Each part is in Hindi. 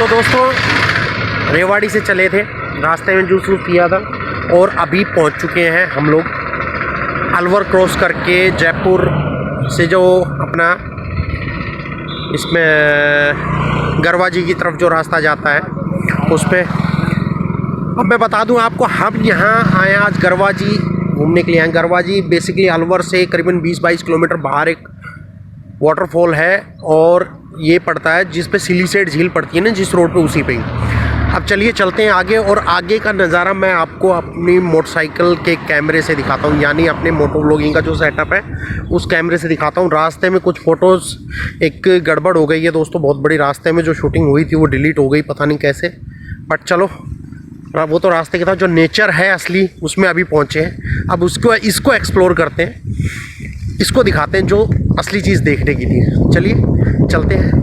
तो दोस्तों रेवाड़ी से चले थे, रास्ते में जूस वूस पिया था और अभी पहुंच चुके हैं हम लोग अलवर क्रॉस करके जयपुर से जो अपना इसमें गरवा जी की तरफ जो रास्ता जाता है उस पर। अब मैं बता दूं आपको, हम यहाँ आए आज गरवा जी घूमने के लिए आए। गरवा जी बेसिकली अलवर से करीबन 20-22 किलोमीटर बाहर एक वाटरफॉल है और ये पड़ता है जिस पे सिलीसेट झील पड़ती है ना, जिस रोड पे, उसी पे ही। अब चलिए चलते हैं आगे और आगे का नज़ारा मैं आपको अपनी मोटरसाइकिल के कैमरे से दिखाता हूँ, यानी अपने मोटो व्लॉगिंग का जो सेटअप है उस कैमरे से दिखाता हूँ। रास्ते में कुछ फ़ोटोज़ एक गड़बड़ हो गई है दोस्तों, बहुत बड़ी। रास्ते में जो शूटिंग हुई थी वो डिलीट हो गई, पता नहीं कैसे, बट चलो वो तो रास्ते के साथ जो नेचर है असली उसमें अभी पहुँचे हैं। अब इसको एक्सप्लोर करते हैं, इसको दिखाते हैं जो असली चीज़ देखने की थी। चलिए चलते हैं।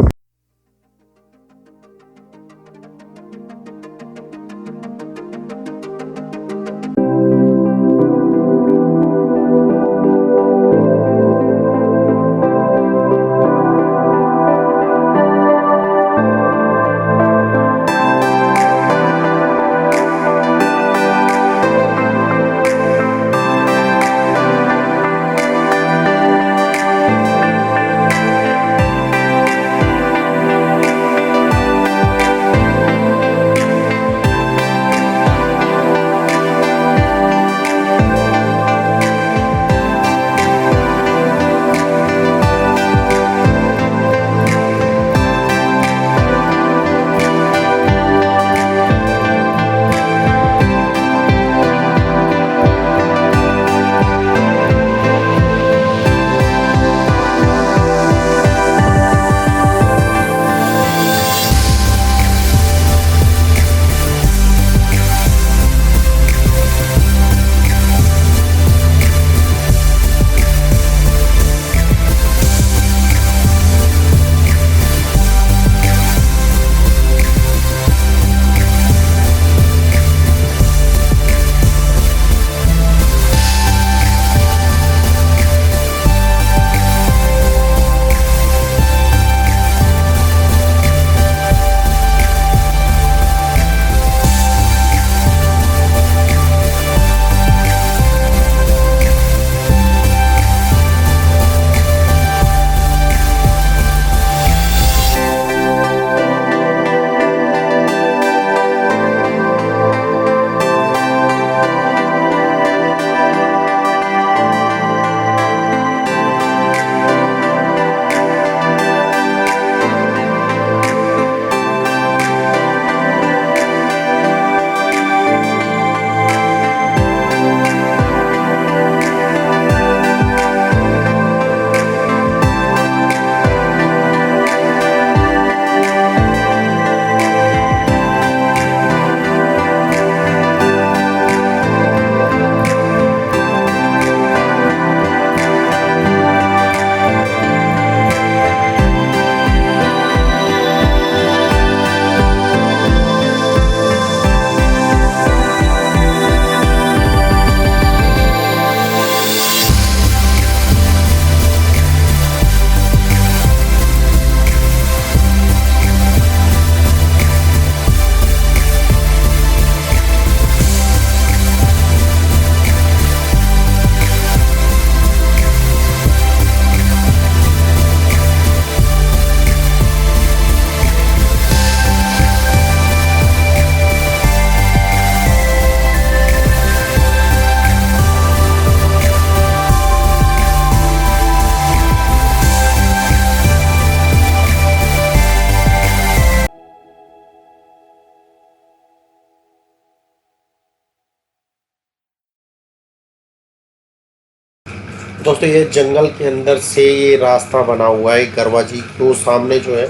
दोस्तों ये जंगल के अंदर से ये रास्ता बना हुआ है गरवा जी को। सामने जो है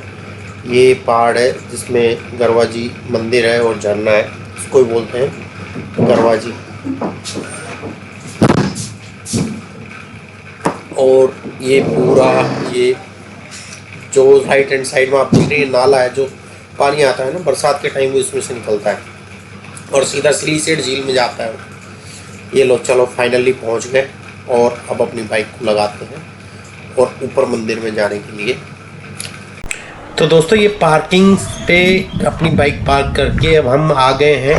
ये पहाड़ है जिसमें गरवा जी मंदिर है और झरना है, इसको ही बोलते हैं गरवा जी। और ये पूरा ये जो राइट हैंड साइड में आप देख रहे हैं नाला है, जो पानी आता है ना बरसात के टाइम वो इसमें से निकलता है और सीधा सिलीसेट झील में जाता है। ये लो चलो फाइनली पहुंच गए और अब अपनी बाइक को लगाते हैं और ऊपर मंदिर में जाने के लिए तो दोस्तों ये पार्किंग पे अपनी बाइक पार्क करके अब हम आ गए हैं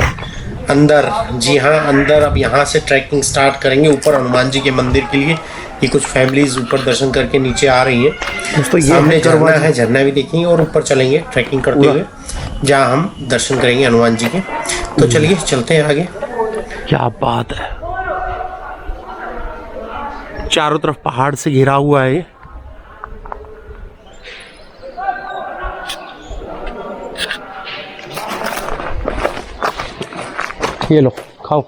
अंदर। जी हाँ, अंदर अब यहाँ से ट्रैकिंग स्टार्ट करेंगे ऊपर हनुमान जी के मंदिर के लिए। ये कुछ फैमिलीज ऊपर दर्शन करके नीचे आ रही हैं। दोस्तों ये सामने झरना है, झरना भी देखेंगे और ऊपर चलेंगे ट्रैकिंग करते हुए जहाँ हम दर्शन करेंगे हनुमान जी के। तो चलिए चलते हैं आगे। क्या बात है, चारों तरफ पहाड़ से घिरा हुआ है। ये लो खाओ।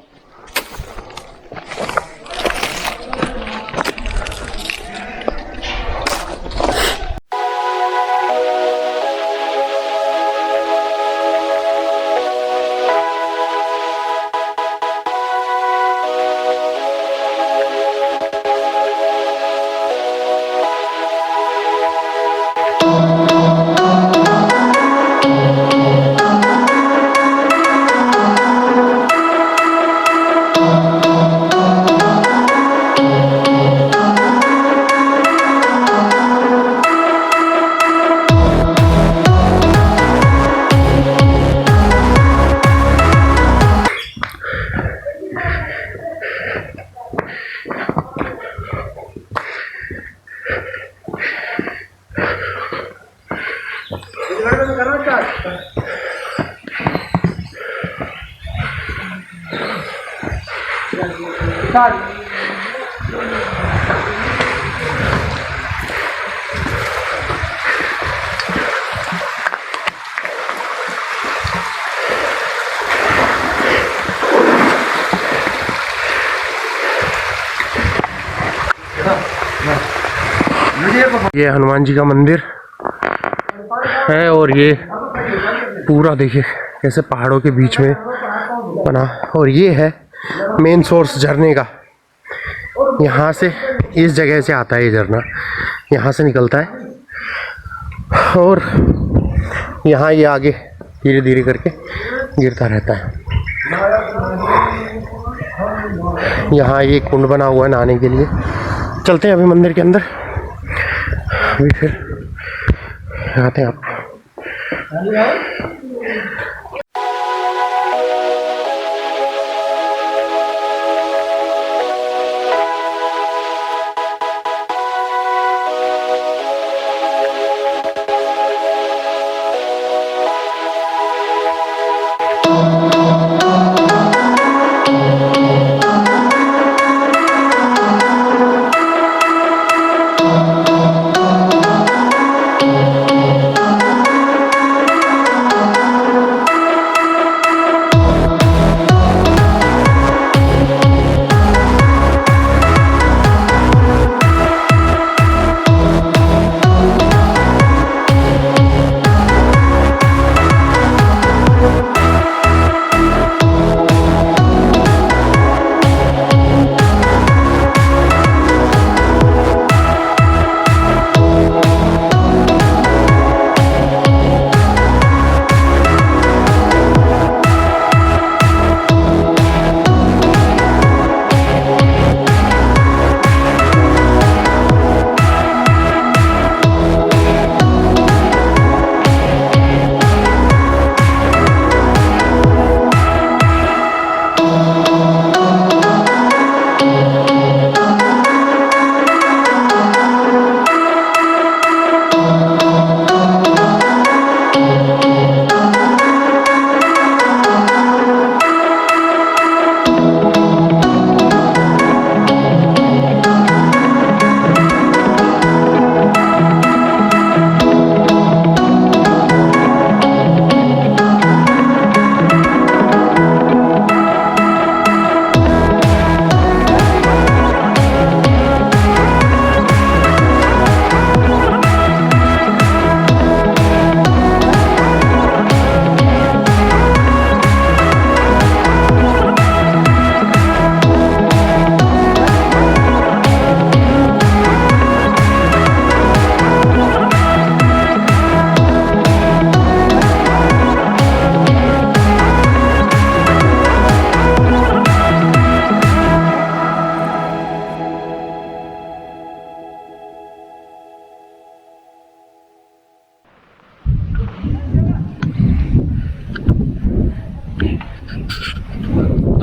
ये हनुमान जी का मंदिर है और ये पूरा देखिए कैसे पहाड़ों के बीच में बना। और ये है मेन सोर्स झरने का। यहाँ से इस जगह से आता है ये झरना, यहाँ से निकलता है और यहाँ ये आगे धीरे धीरे करके गिरता रहता है। यहाँ ये कुंड बना हुआ है नहाने के लिए। चलते हैं अभी मंदिर के अंदर, अभी फिर आते हैं आपको।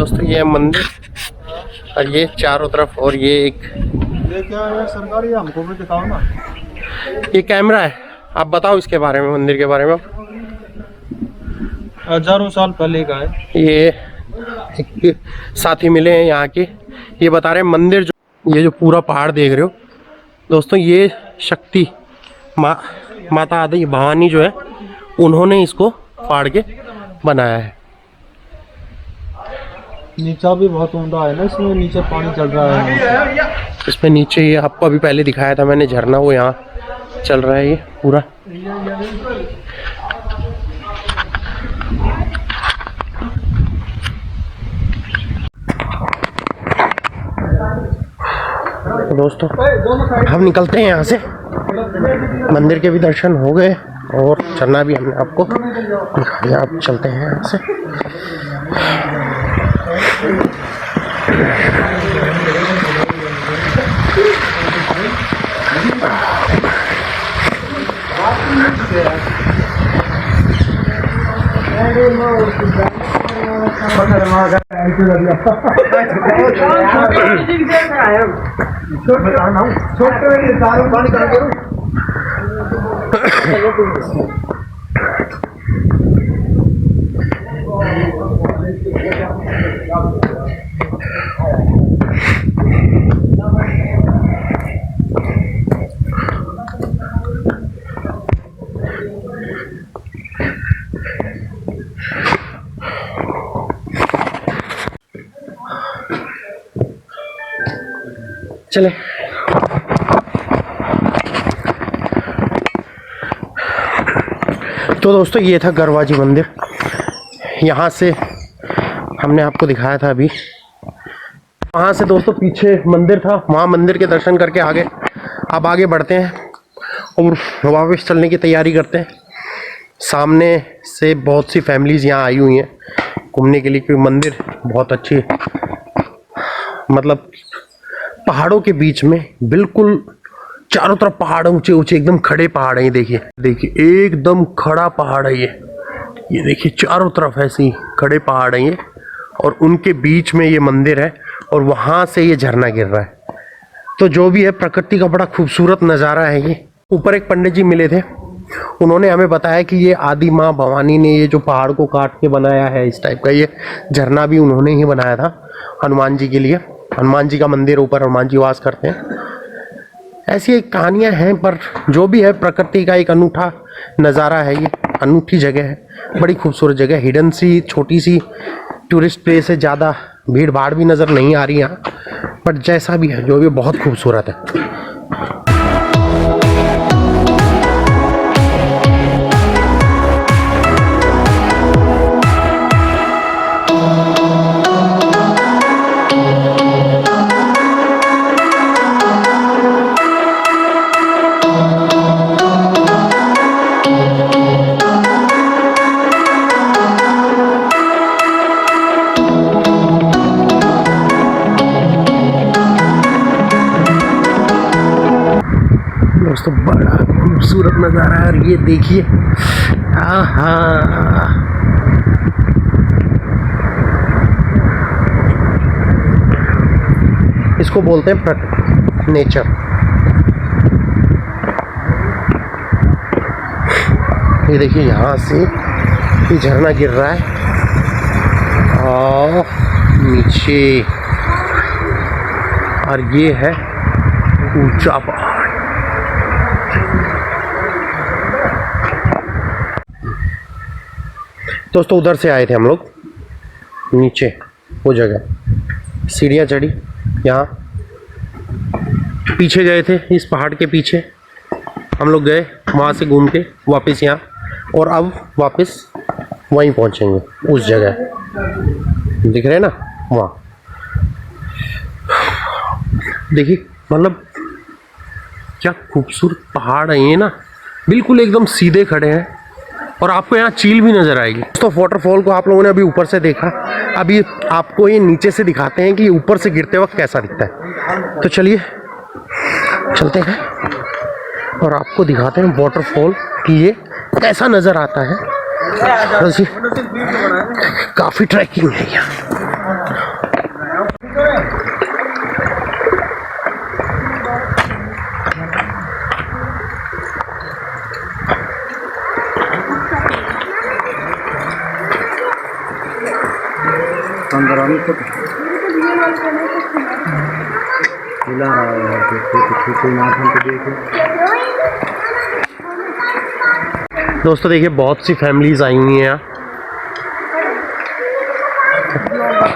दोस्तों ये है मंदिर और ये चारों तरफ, और ये एक ये क्या है सरकारी, हमको भी दिखाओ ना। ये कैमरा है। आप बताओ इसके बारे में, मंदिर के बारे में। हजारों साल पहले का है। ये एक साथी मिले हैं यहाँ के, ये बता रहे हैं मंदिर जो, ये जो पूरा पहाड़ देख रहे हो दोस्तों, ये शक्ति माता आदि भवानी जो है, उन्होंने इसको फाड़ के बनाया है। नीचा भी बहुत ऊंडा है ना, इसमें नीचे पानी चल रहा है। इसमें नीचे ये आपको अभी पहले दिखाया था मैंने झरना, वो यहाँ चल रहा है ये पूरा। तो दोस्तों हम निकलते हैं यहाँ से। मंदिर के भी दर्शन हो गए और झरना भी हमने आपको दिखाया। आप चलते हैं यहाँ से। चले तो दोस्तों ये था गरवाजी मंदिर। यहाँ से हमने आपको दिखाया था अभी। वहाँ से दोस्तों पीछे मंदिर था, वहाँ मंदिर के दर्शन करके आगे अब आगे बढ़ते हैं और वापस चलने की तैयारी करते हैं। सामने से बहुत सी फैमिलीज़ यहाँ आई हुई हैं घूमने के लिए, क्योंकि मंदिर बहुत अच्छी, मतलब पहाड़ों के बीच में, बिल्कुल चारों तरफ पहाड़, ऊंचे ऊंचे एकदम खड़े पहाड़ हैं। ये देखिए देखिए एकदम खड़ा पहाड़ है ये देखिए चारों तरफ ऐसे ही खड़े पहाड़ हैं ये, और उनके बीच में ये मंदिर है और वहाँ से ये झरना गिर रहा है। तो जो भी है प्रकृति का बड़ा खूबसूरत नज़ारा है ये। ऊपर एक पंडित जी मिले थे, उन्होंने हमें बताया कि ये आदि माँ भवानी ने ये जो पहाड़ को काट के बनाया है इस टाइप का, ये झरना भी उन्होंने ही बनाया था हनुमान जी के लिए। हनुमान जी का मंदिर, ऊपर हनुमान जी वास करते हैं। ऐसी एक कहानियाँ हैं, पर जो भी है प्रकृति का एक अनूठा नज़ारा है ये, अनूठी जगह है, बड़ी खूबसूरत जगह, हिडन सी छोटी सी टूरिस्ट प्लेस है। ज़्यादा भीड़ भाड़ भी नज़र नहीं आ रही यहाँ, बट जैसा भी है जो भी बहुत खूबसूरत है। दोस्तों बड़ा खूबसूरत नज़ारा है ये, देखिए। आहा, इसको बोलते हैं प्रकृति, नेचर। ये देखिए यहाँ से ये झरना गिर रहा है और नीचे, और ये है ऊंचा पहाड़। दोस्तों उधर से आए थे हम लोग, नीचे वो जगह सीढ़ियाँ चढ़ी, यहाँ पीछे गए थे, इस पहाड़ के पीछे हम लोग गए, वहाँ से घूम के वापस यहाँ, और अब वापस वहीं पहुँचेंगे उस जगह दिख रहे हैं ना वहाँ। देखिए मतलब क्या खूबसूरत पहाड़ है ये ना, बिल्कुल एकदम सीधे खड़े हैं, और आपको यहाँ चील भी नज़र आएगी। तो वाटरफॉल को आप लोगों ने अभी ऊपर से देखा, अभी आपको ये नीचे से दिखाते हैं कि ऊपर से गिरते वक्त कैसा दिखता है। तो चलिए चलते हैं और आपको दिखाते हैं वाटरफॉल कि ये कैसा नज़र आता है। काफ़ी ट्रैकिंग है यहाँ। अंदर आने को हिला रहा है, देखो कोई नाम तो देखो। दोस्तों देखिए बहुत सी फैमिलीज आई हुई हैं यहाँ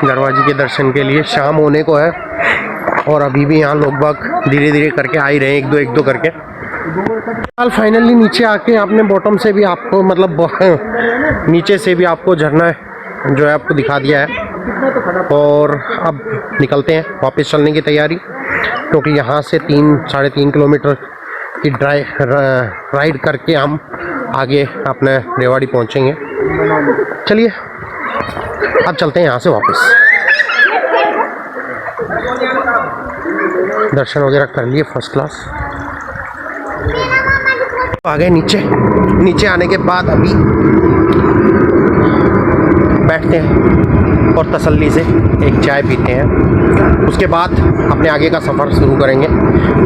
गरवा जी के दर्शन के लिए। शाम होने को है और अभी भी यहाँ लोग बाग धीरे धीरे करके आ ही रहे हैं, एक दो करके। फाइनली नीचे आके आपने बॉटम से भी आपको मतलब नीचे से भी आपको झरना जो है आपको दिखा दिया है। और अब निकलते हैं वापस चलने की तैयारी, क्योंकि यहाँ से 3-3.5 किलोमीटर की राइड करके हम आगे अपने रेवाड़ी पहुँचेंगे। चलिए अब चलते हैं यहाँ से वापस। दर्शन वगैरह कर लिए फर्स्ट क्लास। आ गए नीचे आने के बाद अभी बैठते हैं और तसल्ली से एक चाय पीते हैं। उसके बाद अपने आगे का सफ़र शुरू करेंगे,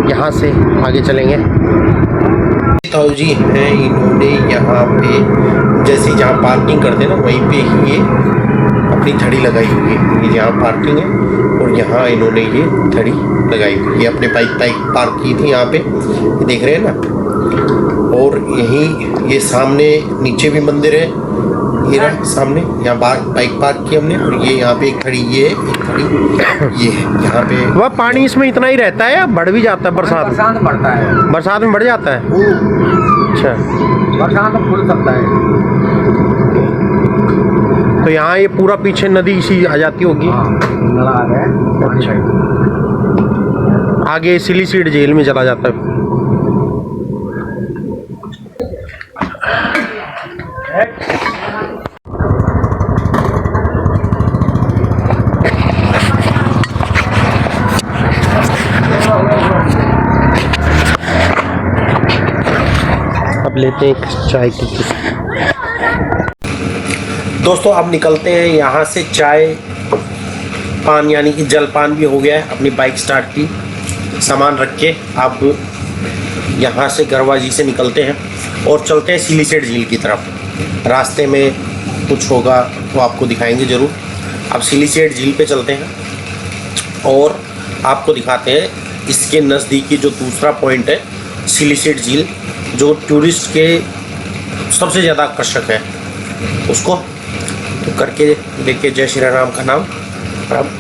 यहाँ से आगे चलेंगे। ताऊ जी हैं, इन्होंने यहाँ पे जैसे जहाँ पार्किंग करते हैं ना वहीं पे ही ये अपनी थड़ी लगाई हुई है। ये जहाँ पार्किंग है और यहाँ इन्होंने ये थड़ी लगाई हुई है। अपने बाइक पार्क की थी यहाँ पे, देख रहे हैं ना। और यहीं ये सामने नीचे भी मंदिर है, ये रहा सामने, यहाँ बाइक पार्क की हमने। और ये यहाँ पे एक खड़ी, ये एक खड़ी, ये यहाँ पे। वह पानी इसमें इतना ही रहता है या बढ़ भी जाता है? बरसात बढ़ता है, बरसात में बढ़ जाता है। अच्छा, बरसात में खुल सकता है। तो यहाँ ये पूरा पीछे नदी सी आ जाती होगी। अच्छा, आगे सिलीसीड जेल में चला जाता है। अब लेते हैं चाय की। दोस्तों अब निकलते हैं यहाँ से। चाय पान यानी कि जलपान भी हो गया है। अपनी बाइक स्टार्ट की, सामान रख के अब यहाँ से गरवा जी से निकलते हैं और चलते हैं सिलीसेड झील की तरफ। रास्ते में कुछ होगा तो आपको दिखाएंगे ज़रूर। अब सिलीसेड झील पे चलते हैं और आपको दिखाते हैं इसके नज़दीकी जो दूसरा पॉइंट है, सिलीसेड झील, जो टूरिस्ट के सबसे ज़्यादा आकर्षक है, उसको तो करके लेके जय श्री राम का नाम। अब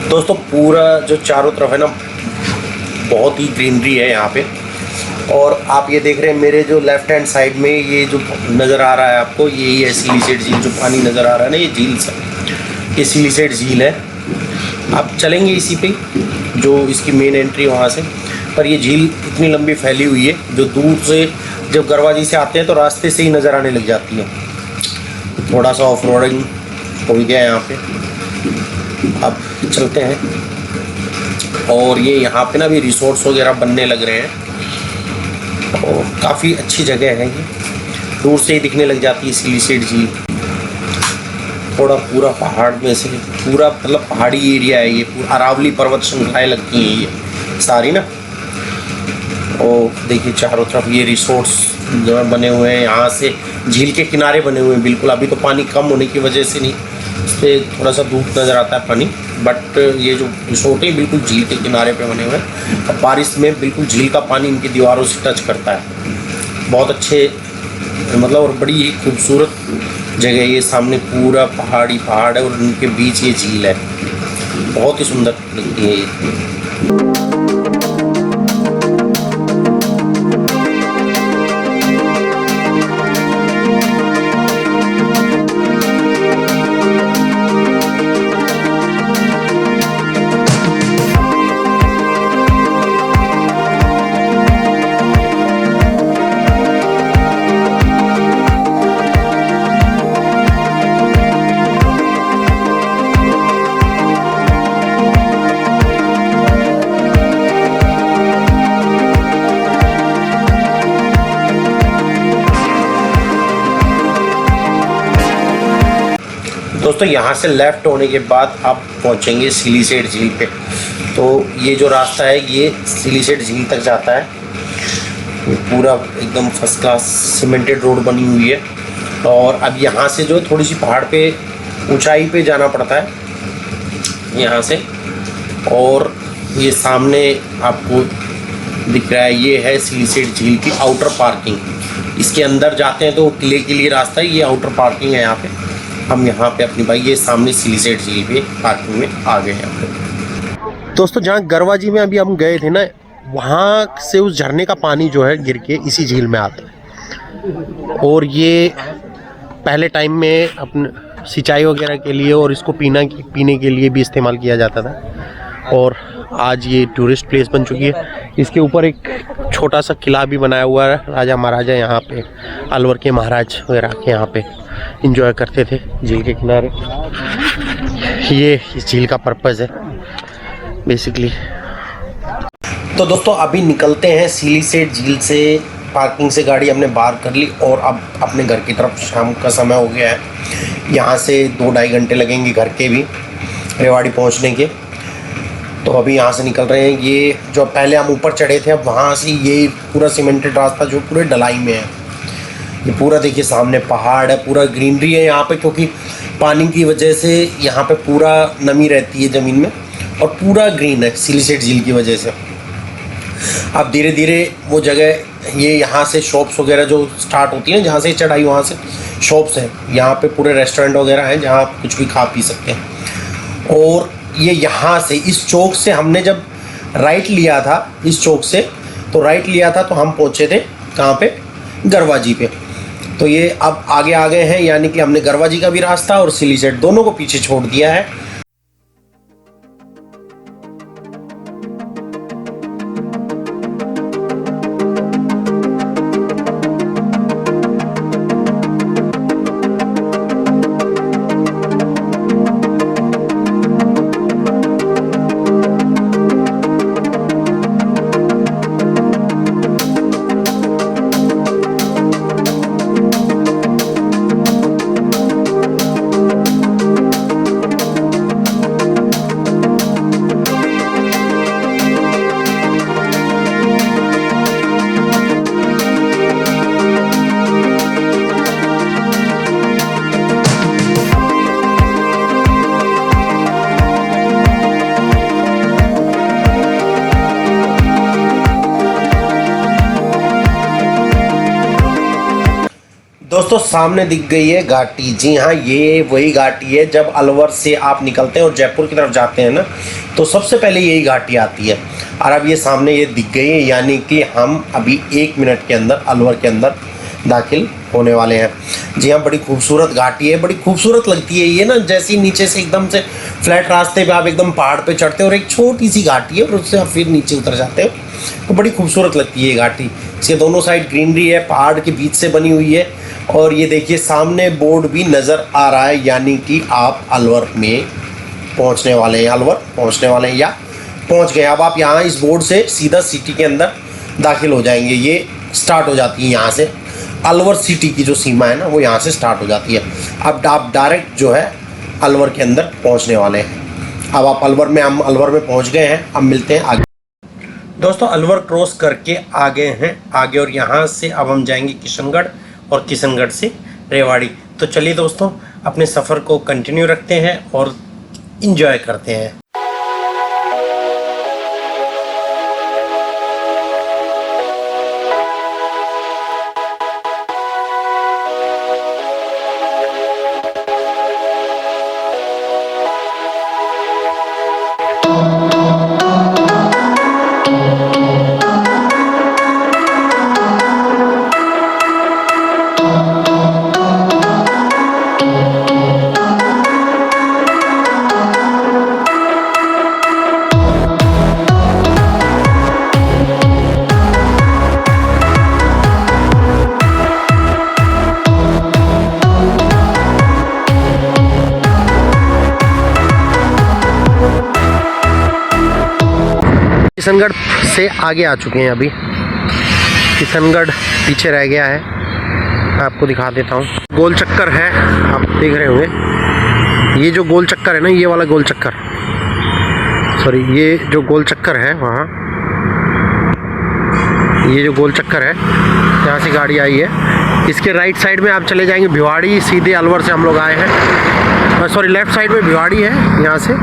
दोस्तों पूरा जो चारों तरफ है ना बहुत ही ग्रीनरी है यहाँ पे। और आप ये देख रहे हैं मेरे जो लेफ्ट हैंड साइड में ये जो नज़र आ रहा है आपको, यही है सिलीसेड झील। जो पानी नज़र आ रहा है ना, ये झील से, ये सिलीसेड झील है। आप चलेंगे इसी पे, जो इसकी मेन एंट्री वहाँ से। पर ये झील इतनी लंबी फैली हुई है, जो दूर से जब गरवा जी से आते हैं तो रास्ते से ही नज़र आने लग जाती है। थोड़ा सा ऑफ रोडिंग हो गया यहाँ पे। अब चलते हैं। और ये यहाँ पे ना भी रिसोर्ट्स वगैरह बनने लग रहे हैं और काफ़ी अच्छी जगह है ये। दूर से ही दिखने लग जाती है सिलीसेड झील। थोड़ा पूरा पहाड़ में से, पूरा मतलब पहाड़ी एरिया है ये। पूरा अरावली पर्वत श्रृंखलाएँ लगती हैं ये सारी ना। और देखिए चारों तरफ ये रिसोर्ट्स जो बने हुए हैं, यहाँ से झील के किनारे बने हुए हैं बिल्कुल। अभी तो पानी कम होने की वजह से नहीं, इस पर थोड़ा सा धूप नज़र आता है पानी, बट ये जो रिसोर्ट है बिल्कुल झील के किनारे पे बने हुए हैं। और बारिश में बिल्कुल झील का पानी इनकी दीवारों से टच करता है। बहुत अच्छे मतलब और बड़ी ही खूबसूरत जगह है ये। सामने पूरा पहाड़ी पहाड़ है और उनके बीच ये झील है। बहुत ही सुंदर लगती है ये। दोस्तों यहाँ से लेफ़्ट होने के बाद आप पहुँचेंगे सिलीसेट झील पे। तो ये जो रास्ता है ये सिलीसेट झील तक जाता है। ये पूरा एकदम फर्स्ट क्लास सीमेंटेड रोड बनी हुई है। और अब यहाँ से जो थोड़ी सी पहाड़ पे ऊंचाई पे जाना पड़ता है यहाँ से। और ये सामने आपको दिख रहा है, ये है सिलीसेट झील की आउटर पार्किंग। इसके अंदर जाते हैं तो किले के लिए रास्ता है, ये आउटर पार्किंग है। यहाँ पे हम यहाँ पे अपनी बाइक, ये सामने सिलीसेट झील पे पार्किंग में आ गए हैं। दोस्तों जहाँ गरवा जी में अभी हम गए थे ना, वहाँ से उस झरने का पानी जो है गिर के इसी झील में आता है। और ये पहले टाइम में अपने सिंचाई वगैरह के लिए और इसको पीने के लिए भी इस्तेमाल किया जाता था। और आज ये टूरिस्ट प्लेस बन चुकी है। इसके ऊपर एक छोटा सा किला भी बनाया हुआ है। राजा महाराजा यहाँ पे, अलवर के महाराज वगैरह के यहाँ पे इंजॉय करते थे झील के किनारे। ये इस झील का पर्पज़ है बेसिकली। तो दोस्तों अभी निकलते हैं सिलीसेट झील से। पार्किंग से गाड़ी हमने बाहर कर ली और अब अपने घर की तरफ, शाम का समय हो गया है। यहाँ से 2-2.5 घंटे लगेंगे घर के भी रेवाड़ी पहुँचने के। तो अभी यहाँ से निकल रहे हैं। ये जो पहले हम ऊपर चढ़े थे, अब वहाँ से ये पूरा सीमेंटेड रास्ता जो पूरे ढलाई में है। ये पूरा देखिए सामने पहाड़ है, पूरा ग्रीनरी है यहाँ पे, क्योंकि पानी की वजह से यहाँ पे पूरा नमी रहती है ज़मीन में और पूरा ग्रीन है सिलीसेट झील की वजह से। अब धीरे धीरे वो जगह, ये यहाँ से शॉप्स वगैरह जो स्टार्ट होती हैं, जहाँ से चढ़ाई वहाँ से शॉप्स हैं। यहाँ पे पूरे रेस्टोरेंट वगैरह हैं जहाँ आप कुछ भी खा पी सकते हैं। और ये यहाँ से, इस चौक से हमने जब राइट लिया था, इस चौक से तो राइट लिया था तो हम पहुँचे थे कहाँ पे, गरवा जी पे। तो ये अब आगे आ गए हैं, यानी कि हमने गरवा जी का भी रास्ता और सिलीसेट दोनों को पीछे छोड़ दिया है। दोस्तों सामने दिख गई है घाटी। जी हाँ, ये वही घाटी है। जब अलवर से आप निकलते हैं और जयपुर की तरफ जाते हैं ना, तो सबसे पहले यही घाटी आती है। और अब ये सामने ये दिख गई है, यानी कि हम अभी 1 मिनट के अंदर अलवर के अंदर दाखिल होने वाले हैं। जी हाँ, बड़ी खूबसूरत घाटी है, बड़ी खूबसूरत लगती है ये ना। जैसे ही नीचे से एकदम से फ्लैट रास्ते पे आप एकदम पहाड़ पे चढ़ते हो और एक छोटी सी घाटी है और उससे आप फिर नीचे उतर जाते हो, तो बड़ी खूबसूरत लगती है ये घाटी। इसके दोनों साइड ग्रीनरी है, पहाड़ के बीच से बनी हुई है। और ये देखिए सामने बोर्ड भी नज़र आ रहा है, यानी कि आप अलवर में पहुंचने वाले हैं, अलवर पहुंचने वाले हैं या पहुंच गए। अब आप यहाँ इस बोर्ड से सीधा सिटी के अंदर दाखिल हो जाएंगे। ये स्टार्ट हो जाती है यहाँ से, अलवर सिटी की जो सीमा है ना वो यहाँ से स्टार्ट हो जाती है। अब आप डायरेक्ट जो है अलवर के अंदर पहुँचने वाले हैं। अब आप अलवर में, हम अलवर में पहुँच गए हैं। अब मिलते हैं आगे। दोस्तों अलवर क्रॉस करके आ गए हैं आगे, और यहाँ से अब हम जाएंगे किशनगढ़ और किशनगढ़ से रेवाड़ी। तो चलिए दोस्तों अपने सफ़र को कंटिन्यू रखते हैं और इन्जॉय करते हैं। किशनगढ़ से आगे आ चुके हैं। अभी किशनगढ़ पीछे रह गया है, मैं आपको दिखा देता हूँ। गोल चक्कर है, आप देख रहे होंगे। ये जो गोल चक्कर है ना, ये वाला गोल चक्कर, सॉरी ये जो गोल चक्कर है वहाँ, ये जो गोल चक्कर है यहाँ से गाड़ी आई है। इसके राइट साइड में आप चले जाएंगे भिवाड़ी, सीधे अलवर से हम लोग आए हैं, सॉरी लेफ़्ट साइड में भिवाड़ी है यहाँ से,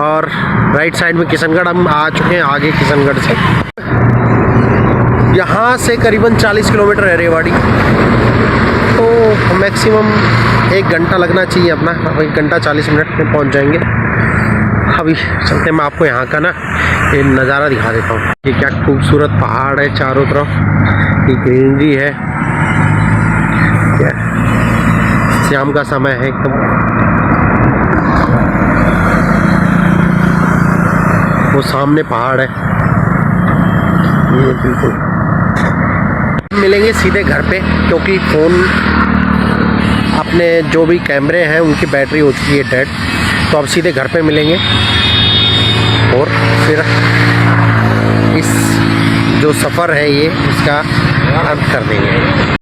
और राइट साइड में किशनगढ़ हम आ चुके हैं आगे किशनगढ़ से। यहाँ से करीबन 40 किलोमीटर है रेवाड़ी, तो मैक्सिमम 1 घंटा लगना चाहिए अपना, 1 घंटा 40 मिनट में पहुँच जाएंगे। अभी चलते मैं आपको यहाँ का ना ये नज़ारा दिखा देता हूँ। ये क्या खूबसूरत पहाड़ है चारों तरफ, ये ग्रीनरी है, क्या शाम का समय है एकदम, वो सामने पहाड़ है ये बिल्कुल। मिलेंगे सीधे घर पे, क्योंकि फ़ोन अपने जो भी कैमरे हैं उनकी बैटरी हो चुकी है डेड, तो अब सीधे घर पे मिलेंगे और फिर इस जो सफ़र है ये इसका अंत कर देंगे।